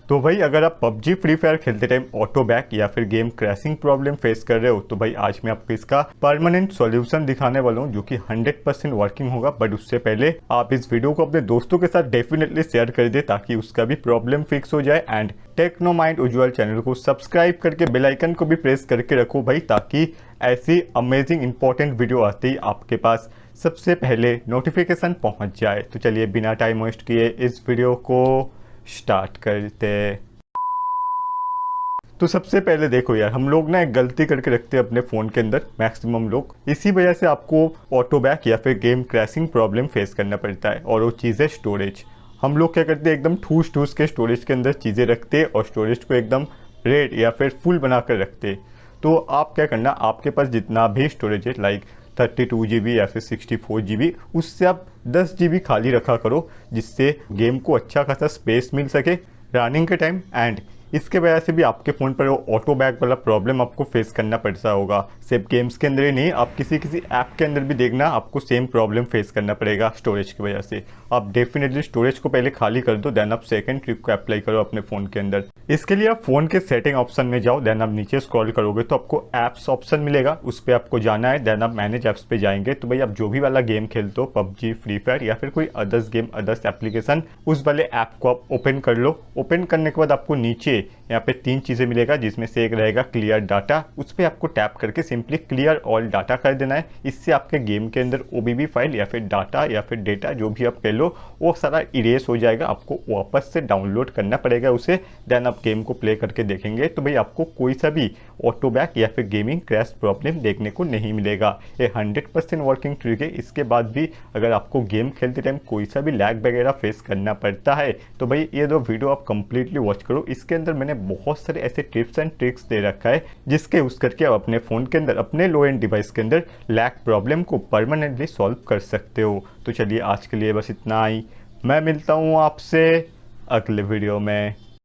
तो भाई अगर आप पबजी फ्री फायर खेलते टाइम ऑटो बैक या फिर गेम क्रैशिंग प्रॉब्लम फेस कर रहे हो तो भाई आज मैं आपको इसका परमानेंट सॉल्यूशन दिखाने वाला हूँ जो कि 100% वर्किंग होगा। बट उससे पहले आप इस वीडियो को अपने दोस्तों के साथ डेफिनेटली शेयर कर दे ताकि उसका भी प्रॉब्लम फिक्स हो जाए। एंड टेक्नोमाइंड उज्ज्वल चैनल को सब्सक्राइब करके बेल आइकन को भी प्रेस करके रखो भाई, ताकि ऐसी अमेजिंग इंपॉर्टेंट वीडियो आते ही आपके पास सबसे पहले नोटिफिकेशन पहुंच जाए। तो चलिए बिना टाइम वेस्ट किए इस वीडियो को स्टार्ट करते। तो सबसे पहले देखो यार, हम लोग ना एक गलती करके रखते हैं अपने फ़ोन के अंदर, मैक्सिमम लोग। इसी वजह से आपको ऑटो बैक या फिर गेम क्रैशिंग प्रॉब्लम फेस करना पड़ता है। और वो चीज़ है स्टोरेज। हम लोग क्या करते हैं, एकदम ठूस ठूस के स्टोरेज के अंदर चीज़ें रखते हैं और स्टोरेज को एकदम रेड या फिर फुल बना कर रखते हैं। तो आप क्या करना, आपके पास जितना भी स्टोरेज है लाइक 32 GB या फिर 64 GB, उससे आप 10 GB खाली रखा करो, जिससे गेम को अच्छा खासा स्पेस मिल सके रनिंग के टाइम। एंड इसके वजह से भी आपके फ़ोन पर वो ऑटो बैक वाला प्रॉब्लम आपको फेस करना पड़ता होगा। सिर्फ गेम्स के अंदर ही नहीं, आप किसी किसी ऐप के अंदर भी देखना आपको सेम प्रॉब्लम फेस करना पड़ेगा स्टोरेज की वजह से। आप डेफिनेटली स्टोरेज को पहले खाली कर दो, देन आप सेकंड ट्रिक को अप्लाई करो अपने फ़ोन के अंदर। इसके लिए आप फ़ोन के सेटिंग ऑप्शन में जाओ, देन आप नीचे स्क्रॉल करोगे तो आपको ऐप्स ऑप्शन मिलेगा, उस पर आपको जाना है। देन आप मैनेज ऐप्स पे जाएंगे तो भाई आप जो भी वाला गेम खेलते हो, पबजी, फ्री फायर या फिर कोई अदर्स गेम, अदर्स एप्लीकेशन, उस वाले ऐप को आप ओपन कर लो। ओपन करने के बाद आपको नीचे यहाँ पे 3 चीज़ें मिलेगा, जिसमें से एक रहेगा क्लियर डाटा। उस पर आपको टैप करके सिंपली क्लियर ऑल डाटा कर देना है। इससे आपके गेम के अंदर ओबीबी फाइल या फिर डाटा या फिर डेटा जो भी आप कह लो, वो सारा इरेज हो जाएगा। आपको वापस से डाउनलोड करना पड़ेगा उसे, देन आप गेम को प्ले करके देखेंगे तो भाई आपको कोई सा भी ऑटो बैक या फिर गेमिंग क्रैश प्रॉब्लम देखने को नहीं मिलेगा। ये 100% वर्किंग ट्रिक है। इसके बाद भी अगर आपको गेम खेलते टाइम कोई सा भी लैग वगैरह फेस करना पड़ता है तो भाई ये दो वीडियो आप कंप्लीटली वॉच करो। इसके अंदर मैंने बहुत सारे ऐसे टिप्स एंड ट्रिक्स दे रखा है जिसके यूज करके आप अपने फ़ोन के अंदर, अपने लो एंड डिवाइस के अंदर लैग प्रॉब्लम को परमानेंटली सॉल्व कर सकते हो। तो चलिए आज के लिए बस इतना ही। मैं मिलता हूँ आपसे अगले वीडियो में।